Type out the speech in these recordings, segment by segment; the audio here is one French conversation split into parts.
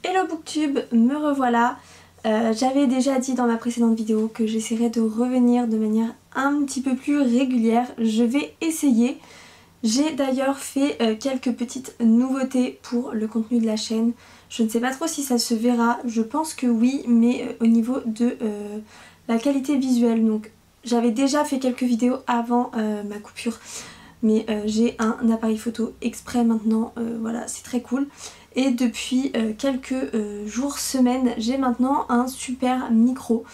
Hello Booktube, me revoilà. J'avais déjà dit dans ma précédente vidéo que j'essaierais de revenir de manière un petit peu plus régulière. Je vais essayer. J'ai d'ailleurs fait quelques petites nouveautés pour le contenu de la chaîne. Je ne sais pas trop si ça se verra, je pense que oui, mais au niveau de la qualité visuelle. Donc j'avais déjà fait quelques vidéos avant ma coupure. Mais j'ai un appareil photo exprès maintenant, voilà, c'est très cool. Et depuis quelques jours, semaines, j'ai maintenant un super micro.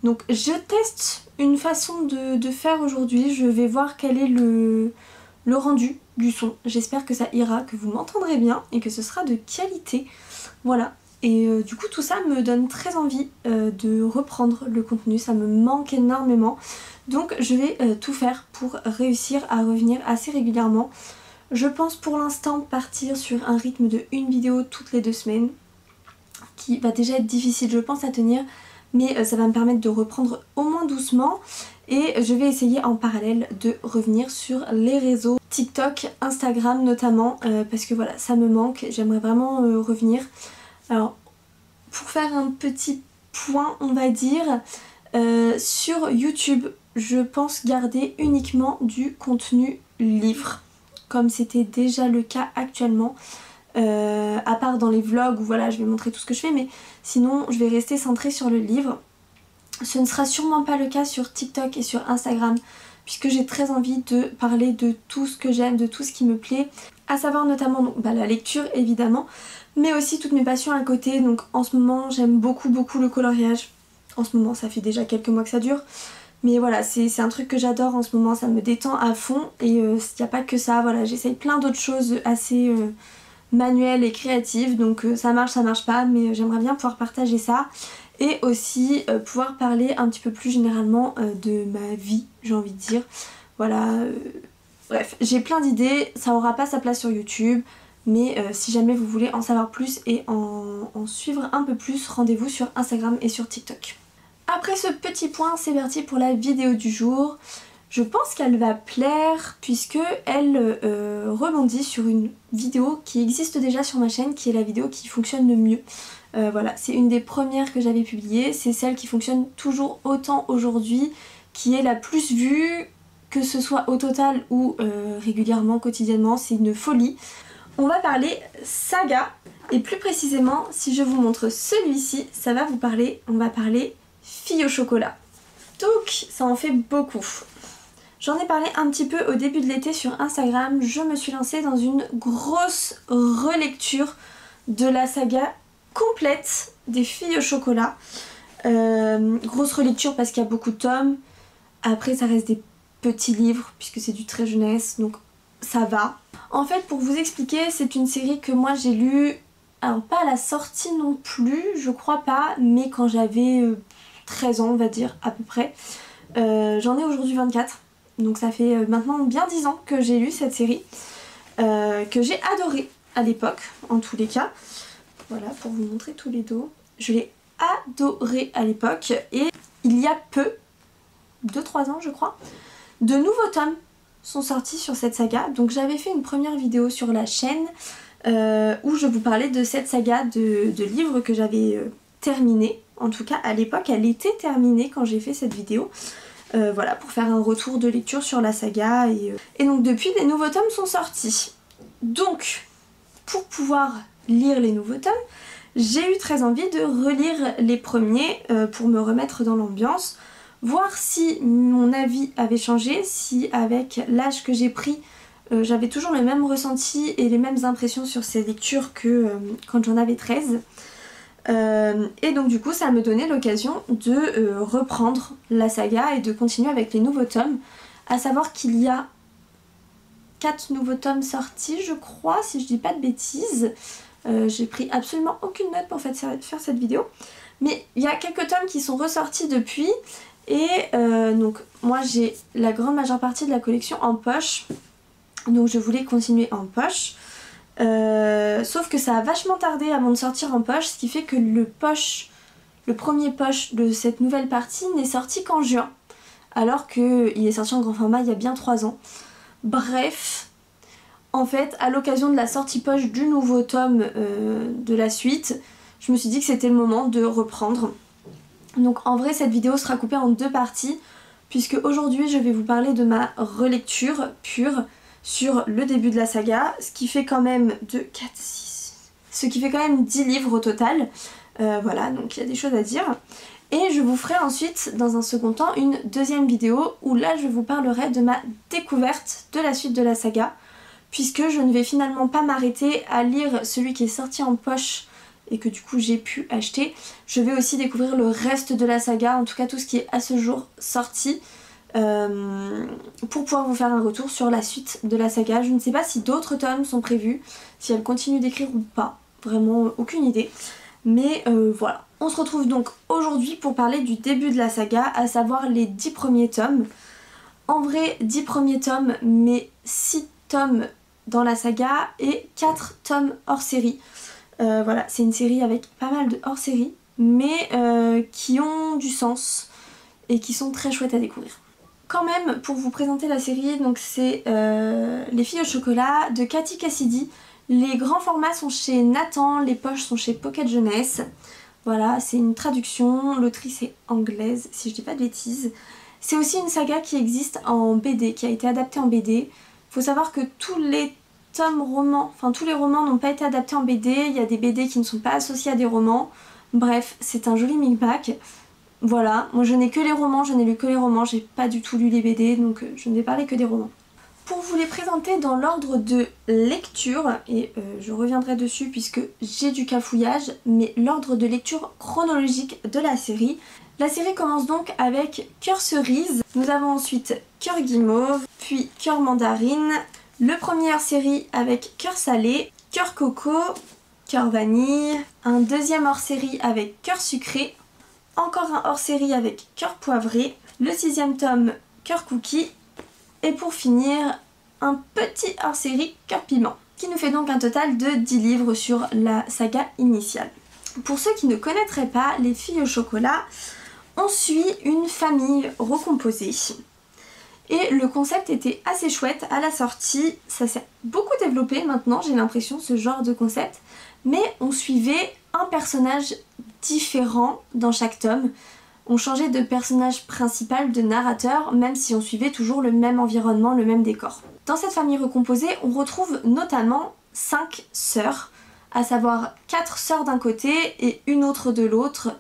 Donc je teste une façon de faire aujourd'hui, je vais voir quel est le rendu du son. J'espère que ça ira, que vous m'entendrez bien et que ce sera de qualité. Voilà. Et du coup tout ça me donne très envie de reprendre le contenu, ça me manque énormément. Donc je vais tout faire pour réussir à revenir assez régulièrement. Je pense pour l'instant partir sur un rythme de une vidéo toutes les 2 semaines, qui va déjà être difficile je pense à tenir, mais ça va me permettre de reprendre au moins doucement. Et je vais essayer en parallèle de revenir sur les réseaux TikTok, Instagram notamment, parce que voilà, ça me manque, j'aimerais vraiment revenir. Alors pour faire un petit point on va dire, sur YouTube je pense garder uniquement du contenu livre, comme c'était déjà le cas actuellement, à part dans les vlogs où voilà je vais montrer tout ce que je fais, mais sinon je vais rester centrée sur le livre. Ce ne sera sûrement pas le cas sur TikTok et sur Instagram, puisque j'ai très envie de parler de tout ce que j'aime, de tout ce qui me plaît, à savoir notamment donc, la lecture évidemment, mais aussi toutes mes passions à côté. Donc en ce moment j'aime beaucoup le coloriage. En ce moment ça fait déjà quelques mois que ça dure, mais voilà c'est un truc que j'adore en ce moment, ça me détend à fond. Et il n'y a pas que ça, voilà, j'essaye plein d'autres choses assez manuelles et créatives, donc ça marche pas, mais j'aimerais bien pouvoir partager ça. Et aussi pouvoir parler un petit peu plus généralement de ma vie, j'ai envie de dire. Voilà, bref, j'ai plein d'idées, ça aura pas sa place sur YouTube, mais si jamais vous voulez en savoir plus et en suivre un peu plus, rendez-vous sur Instagram et sur TikTok. Après ce petit point, c'est parti pour la vidéo du jour. Je pense qu'elle va plaire puisque elle rebondit sur une vidéo qui existe déjà sur ma chaîne, qui est la vidéo qui fonctionne le mieux. Voilà, c'est une des premières que j'avais publiées, c'est celle qui fonctionne toujours autant aujourd'hui, qui est la plus vue, que ce soit au total ou régulièrement, quotidiennement, c'est une folie. On va parler saga, et plus précisément, si je vous montre celui-ci, ça va vous parler, on va parler Filles au chocolat. Donc ça en fait beaucoup. J'en ai parlé un petit peu au début de l'été sur Instagram, je me suis lancée dans une grosse relecture de la saga complète des Filles au chocolat. Grosse relecture parce qu'il y a beaucoup de tomes. Après ça reste des petits livres puisque c'est du très jeunesse, donc ça va. En fait pour vous expliquer, c'est une série que moi j'ai lue, alors pas à la sortie non plus, je crois pas, mais quand j'avais 13 ans on va dire à peu près. J'en ai aujourd'hui 24, donc ça fait maintenant bien 10 ans que j'ai lu cette série, que j'ai adorée à l'époque en tous les cas. Voilà, pour vous montrer tous les dos. Je l'ai adoré à l'époque et il y a peu, 2-3 ans je crois, de nouveaux tomes sont sortis sur cette saga. Donc j'avais fait une première vidéo sur la chaîne où je vous parlais de cette saga de livres que j'avais terminée. En tout cas à l'époque elle était terminée quand j'ai fait cette vidéo. Voilà, pour faire un retour de lecture sur la saga. Et donc depuis des nouveaux tomes sont sortis. Donc pour pouvoir lire les nouveaux tomes, j'ai eu très envie de relire les premiers pour me remettre dans l'ambiance, voir si mon avis avait changé, si avec l'âge que j'ai pris j'avais toujours le même ressenti et les mêmes impressions sur ces lectures que quand j'en avais 13. Et donc du coup ça me donnait l'occasion de reprendre la saga et de continuer avec les nouveaux tomes, à savoir qu'il y a 4 nouveaux tomes sortis je crois, si je dis pas de bêtises. J'ai pris absolument aucune note pour faire cette vidéo, mais il y a quelques tomes qui sont ressortis depuis. Et donc moi j'ai la grande majeure partie de la collection en poche, donc je voulais continuer en poche. Sauf que ça a vachement tardé avant de sortir en poche, ce qui fait que le premier poche de cette nouvelle partie n'est sorti qu'en juin, alors qu'il est sorti en grand format il y a bien 3 ans. Bref, en fait, à l'occasion de la sortie poche du nouveau tome de la suite, je me suis dit que c'était le moment de reprendre. Donc en vrai cette vidéo sera coupée en 2 parties, puisque aujourd'hui je vais vous parler de ma relecture pure sur le début de la saga, ce qui fait quand même 2, 4, 6... ce qui fait quand même 10 livres au total. Voilà, donc il y a des choses à dire. Et je vous ferai ensuite, dans un second temps, une deuxième vidéo où là je vous parlerai de ma découverte de la suite de la saga, puisque je ne vais finalement pas m'arrêter à lire celui qui est sorti en poche et que du coup j'ai pu acheter. Je vais aussi découvrir le reste de la saga, en tout cas tout ce qui est à ce jour sorti, pour pouvoir vous faire un retour sur la suite de la saga. Je ne sais pas si d'autres tomes sont prévus, si elle continue d'écrire ou pas, vraiment aucune idée. Mais voilà. On se retrouve donc aujourd'hui pour parler du début de la saga, à savoir les 10 premiers tomes. En vrai, 10 premiers tomes, mais 6 tomes dans la saga et 4 tomes hors série. Voilà, c'est une série avec pas mal de hors-série, mais qui ont du sens et qui sont très chouettes à découvrir. Quand même, pour vous présenter la série, donc c'est Les filles au chocolat de Cathy Cassidy. Les grands formats sont chez Nathan, les poches sont chez Pocket Jeunesse. Voilà, c'est une traduction, l'autrice est anglaise, si je dis pas de bêtises. C'est aussi une saga qui existe en BD, qui a été adaptée en BD. Faut savoir que tous les romans, enfin tous les romans n'ont pas été adaptés en BD, il y a des BD qui ne sont pas associés à des romans. Bref, c'est un joli micmac. Voilà, moi je n'ai que les romans, je n'ai lu que les romans, j'ai pas du tout lu les BD, donc je ne vais parler que des romans. Pour vous les présenter dans l'ordre de lecture, et je reviendrai dessus puisque j'ai du cafouillage, mais l'ordre de lecture chronologique de la série. La série commence donc avec Cœur cerise, nous avons ensuite Cœur guimauve, puis Cœur mandarine, le premier hors-série avec Cœur salé, Cœur coco, Cœur vanille, un deuxième hors-série avec Cœur sucré, encore un hors-série avec Cœur poivré, le 6e tome Cœur cookie, et pour finir, un petit hors-série Cœur piment, qui nous fait donc un total de 10 livres sur la saga initiale. Pour ceux qui ne connaîtraient pas Les filles au chocolat, on suit une famille recomposée. Et le concept était assez chouette à la sortie, ça s'est beaucoup développé maintenant, j'ai l'impression, ce genre de concept. Mais on suivait un personnage différent dans chaque tome. On changeait de personnage principal, de narrateur, même si on suivait toujours le même environnement, le même décor. Dans cette famille recomposée, on retrouve notamment 5 sœurs, à savoir 4 sœurs d'un côté et une autre de l'autre.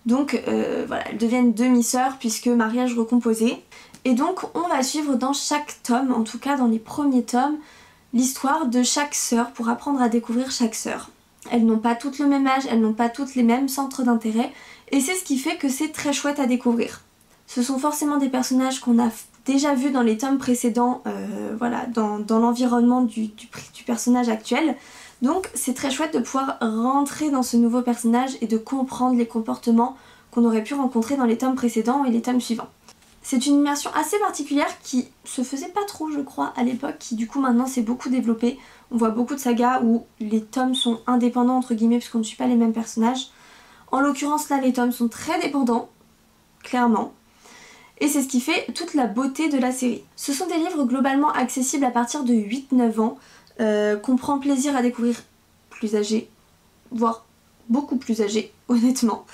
Donc voilà, elles deviennent demi-sœurs puisque mariage recomposé. Et donc on va suivre dans chaque tome, en tout cas dans les premiers tomes, l'histoire de chaque sœur pour apprendre à découvrir chaque sœur. Elles n'ont pas toutes le même âge, elles n'ont pas toutes les mêmes centres d'intérêt, et c'est ce qui fait que c'est très chouette à découvrir. Ce sont forcément des personnages qu'on a déjà vus dans les tomes précédents, voilà, dans l'environnement du personnage actuel. Donc c'est très chouette de pouvoir rentrer dans ce nouveau personnage et de comprendre les comportements qu'on aurait pu rencontrer dans les tomes précédents et les tomes suivants. C'est une immersion assez particulière qui se faisait pas trop, je crois, à l'époque, qui du coup maintenant s'est beaucoup développée. On voit beaucoup de sagas où les tomes sont indépendants entre guillemets puisqu'on ne suit pas les mêmes personnages. En l'occurrence là les tomes sont très dépendants, clairement. Et c'est ce qui fait toute la beauté de la série. Ce sont des livres globalement accessibles à partir de 8-9 ans, qu'on prend plaisir à découvrir plus âgés, voire beaucoup plus âgés, honnêtement.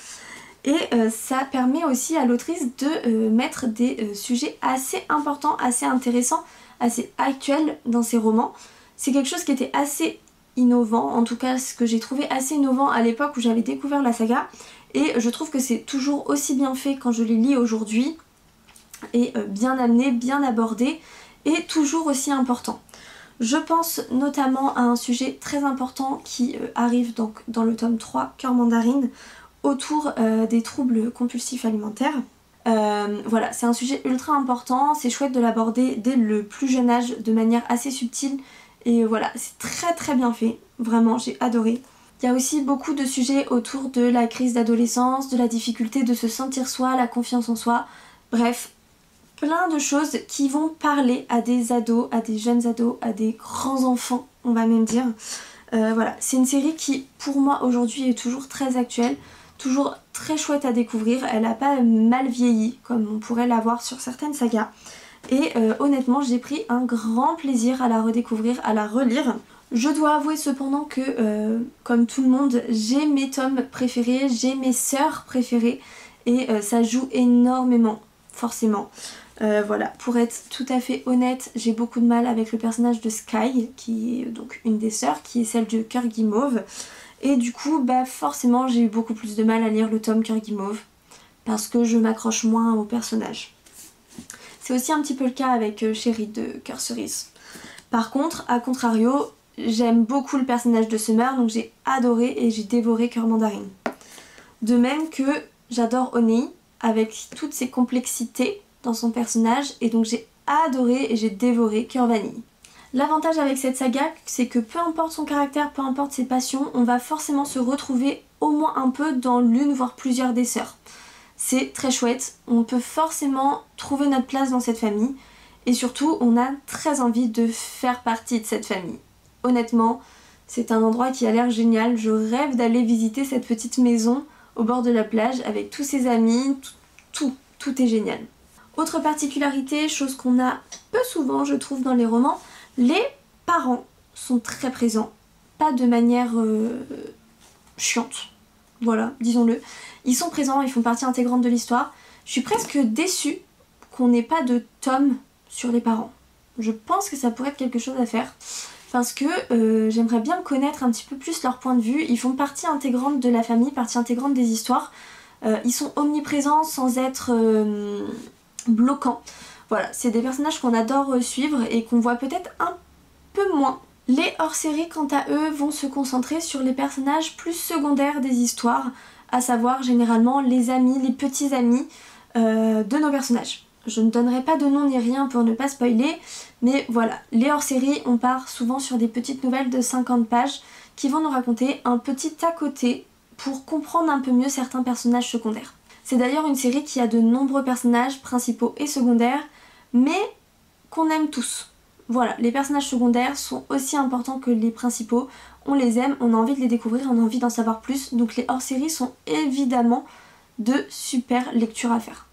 Et ça permet aussi à l'autrice de mettre des sujets assez importants, assez intéressants, assez actuels dans ses romans. C'est quelque chose qui était assez innovant, en tout cas ce que j'ai trouvé assez innovant à l'époque où j'avais découvert la saga. Et je trouve que c'est toujours aussi bien fait quand je les lis aujourd'hui, et bien amené, bien abordé, et toujours aussi important. Je pense notamment à un sujet très important qui arrive donc dans le tome 3, Cœur mandarine, autour des troubles compulsifs alimentaires. Voilà, c'est un sujet ultra important, c'est chouette de l'aborder dès le plus jeune âge de manière assez subtile, et voilà, c'est très très bien fait, vraiment, j'ai adoré. Il y a aussi beaucoup de sujets autour de la crise d'adolescence, de la difficulté de se sentir soi, la confiance en soi, bref, plein de choses qui vont parler à des ados, à des jeunes ados, à des grands enfants, on va même dire. Voilà, c'est une série qui, pour moi, aujourd'hui est toujours très actuelle, toujours très chouette à découvrir. Elle n'a pas mal vieilli, comme on pourrait l'avoir sur certaines sagas. Et honnêtement, j'ai pris un grand plaisir à la redécouvrir, à la relire. Je dois avouer cependant que, comme tout le monde, j'ai mes tomes préférés, j'ai mes sœurs préférées et ça joue énormément, forcément. Voilà, pour être tout à fait honnête, j'ai beaucoup de mal avec le personnage de Sky, qui est donc une des sœurs, qui est celle de Cœur Guimauve. Et du coup, bah forcément, j'ai eu beaucoup plus de mal à lire le tome Cœur Guimauve, parce que je m'accroche moins au personnage. C'est aussi un petit peu le cas avec Chérie de Cœur Cerise. Par contre, à contrario, j'aime beaucoup le personnage de Summer, donc j'ai adoré et j'ai dévoré Cœur Mandarine. De même que j'adore Honey, avec toutes ses complexités dans son personnage, et donc j'ai adoré et j'ai dévoré Cœur Vanille. L'avantage avec cette saga, c'est que peu importe son caractère, peu importe ses passions, on va forcément se retrouver au moins un peu dans l'une voire plusieurs des sœurs. C'est très chouette, on peut forcément trouver notre place dans cette famille, et surtout on a très envie de faire partie de cette famille. Honnêtement, c'est un endroit qui a l'air génial, je rêve d'aller visiter cette petite maison au bord de la plage avec tous ses amis, tout est génial. Autre particularité, chose qu'on a peu souvent je trouve dans les romans, les parents sont très présents, pas de manière chiante, voilà, disons-le. Ils sont présents, ils font partie intégrante de l'histoire. Je suis presque déçue qu'on n'ait pas de tome sur les parents. Je pense que ça pourrait être quelque chose à faire, parce que j'aimerais bien connaître un petit peu plus leur point de vue. Ils font partie intégrante de la famille, partie intégrante des histoires. Ils sont omniprésents sans être bloquants. Voilà, c'est des personnages qu'on adore suivre et qu'on voit peut-être un peu moins. Les hors-séries, quant à eux, vont se concentrer sur les personnages plus secondaires des histoires, à savoir généralement les amis, les petits amis de nos personnages. Je ne donnerai pas de nom ni rien pour ne pas spoiler, mais voilà, les hors-séries, on part souvent sur des petites nouvelles de 50 pages qui vont nous raconter un petit à côté pour comprendre un peu mieux certains personnages secondaires. C'est d'ailleurs une série qui a de nombreux personnages principaux et secondaires, mais qu'on aime tous. Voilà, les personnages secondaires sont aussi importants que les principaux, on les aime, on a envie de les découvrir, on a envie d'en savoir plus, donc les hors-séries sont évidemment de super lectures à faire.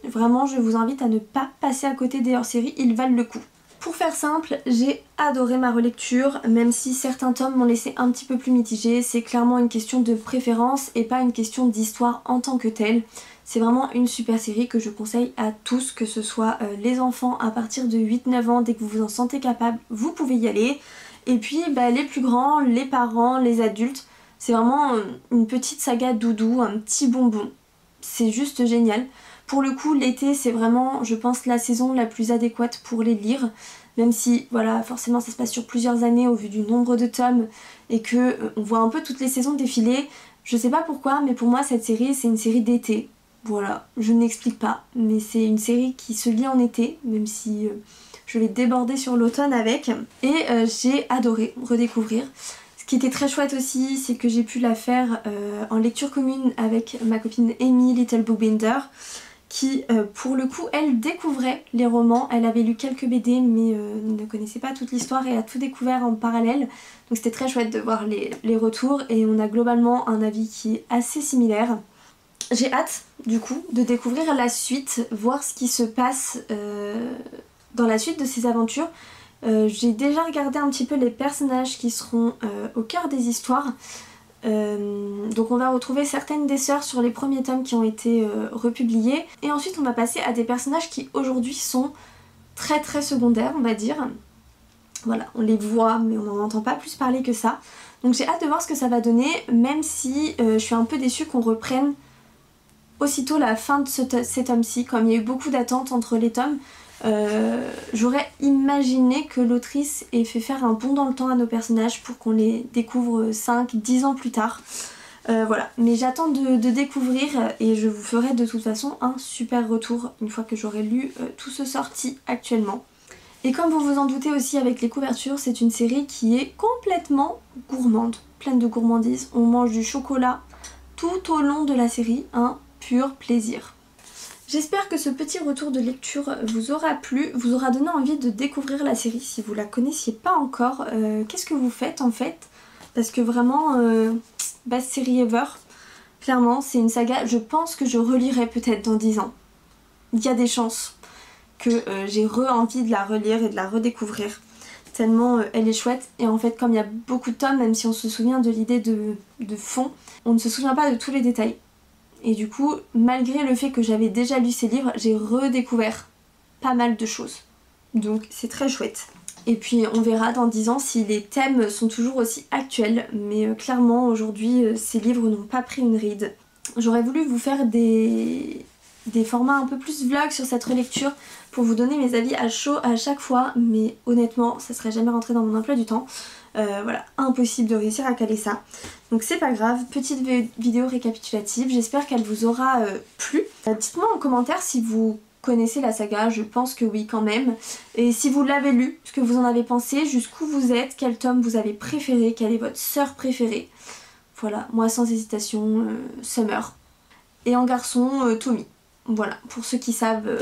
Vraiment, je vous invite à ne pas passer à côté des hors-séries, ils valent le coup. Pour faire simple, j'ai adoré ma relecture, même si certains tomes m'ont laissé un petit peu plus mitigée, c'est clairement une question de préférence et pas une question d'histoire en tant que telle. C'est vraiment une super série que je conseille à tous, que ce soit les enfants à partir de 8-9 ans, dès que vous vous en sentez capable, vous pouvez y aller. Et puis les plus grands, les parents, les adultes, c'est vraiment une petite saga doudou, un petit bonbon. C'est juste génial. Pour le coup, l'été, c'est vraiment, je pense, la saison la plus adéquate pour les lire. Même si, voilà, forcément, ça se passe sur plusieurs années au vu du nombre de tomes et que on voit un peu toutes les saisons défiler. Je sais pas pourquoi, mais pour moi, cette série, c'est une série d'été. Voilà, je n'explique pas, mais c'est une série qui se lit en été, même si je vais déborder sur l'automne avec. Et j'ai adoré redécouvrir. Ce qui était très chouette aussi, c'est que j'ai pu la faire en lecture commune avec ma copine Amy Little Bookbinder, qui pour le coup elle découvrait les romans, elle avait lu quelques BD mais ne connaissait pas toute l'histoire et a tout découvert en parallèle, donc c'était très chouette de voir les retours et on a globalement un avis qui est assez similaire. J'ai hâte du coup de découvrir la suite, voir ce qui se passe dans la suite de ces aventures. J'ai déjà regardé un petit peu les personnages qui seront au cœur des histoires. Donc on va retrouver certaines des sœurs sur les premiers tomes qui ont été republiés. Et ensuite on va passer à des personnages qui aujourd'hui sont très très secondaires on va dire. Voilà, on les voit mais on n'en entend pas plus parler que ça. Donc j'ai hâte de voir ce que ça va donner, même si je suis un peu déçue qu'on reprenne aussitôt la fin de ces tomes-ci, comme il y a eu beaucoup d'attentes entre les tomes. J'aurais imaginé que l'autrice ait fait faire un bond dans le temps à nos personnages pour qu'on les découvre 5-10 ans plus tard. Voilà, mais j'attends de découvrir et je vous ferai de toute façon un super retour une fois que j'aurai lu tout ce sorti actuellement. Et comme vous vous en doutez aussi avec les couvertures, c'est une série qui est complètement gourmande, pleine de gourmandises. On mange du chocolat tout au long de la série, un pur plaisir. J'espère que ce petit retour de lecture vous aura plu, vous aura donné envie de découvrir la série si vous la connaissiez pas encore. Qu'est-ce que vous faites en fait? Parce que vraiment, best série ever. Clairement, c'est une saga, je pense que je relirai peut-être dans 10 ans. Il y a des chances que j'ai envie de la relire et de la redécouvrir. tellement elle est chouette. Et en fait, comme il y a beaucoup de tomes, même si on se souvient de l'idée de fond, on ne se souvient pas de tous les détails. Et du coup, malgré le fait que j'avais déjà lu ces livres, j'ai redécouvert pas mal de choses. Donc c'est très chouette. Et puis on verra dans 10 ans si les thèmes sont toujours aussi actuels. Mais clairement aujourd'hui ces livres n'ont pas pris une ride. J'aurais voulu vous faire des formats un peu plus vlog sur cette relecture pour vous donner mes avis à chaud à chaque fois. Mais honnêtement ça serait jamais rentré dans mon emploi du temps. Voilà, impossible de réussir à caler ça. Donc c'est pas grave, petite vidéo récapitulative. J'espère qu'elle vous aura plu. Dites-moi en commentaire si vous connaissez la saga, je pense que oui quand même. Et si vous l'avez lu, ce que vous en avez pensé, jusqu'où vous êtes, quel tome vous avez préféré, quelle est votre sœur préférée. Voilà, moi sans hésitation, Summer. Et en garçon, Tommy. Voilà, pour ceux qui savent,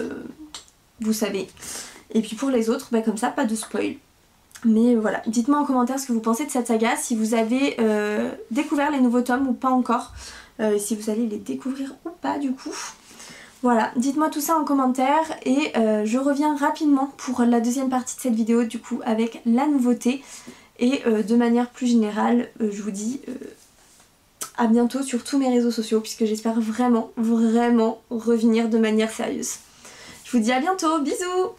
vous savez. Et puis pour les autres, comme ça, pas de spoil. Mais voilà, dites-moi en commentaire ce que vous pensez de cette saga, si vous avez découvert les nouveaux tomes ou pas encore, si vous allez les découvrir ou pas du coup. Voilà, dites-moi tout ça en commentaire et je reviens rapidement pour la deuxième partie de cette vidéo du coup avec la nouveauté. Et de manière plus générale, je vous dis à bientôt sur tous mes réseaux sociaux puisque j'espère vraiment revenir de manière sérieuse. Je vous dis à bientôt, bisous!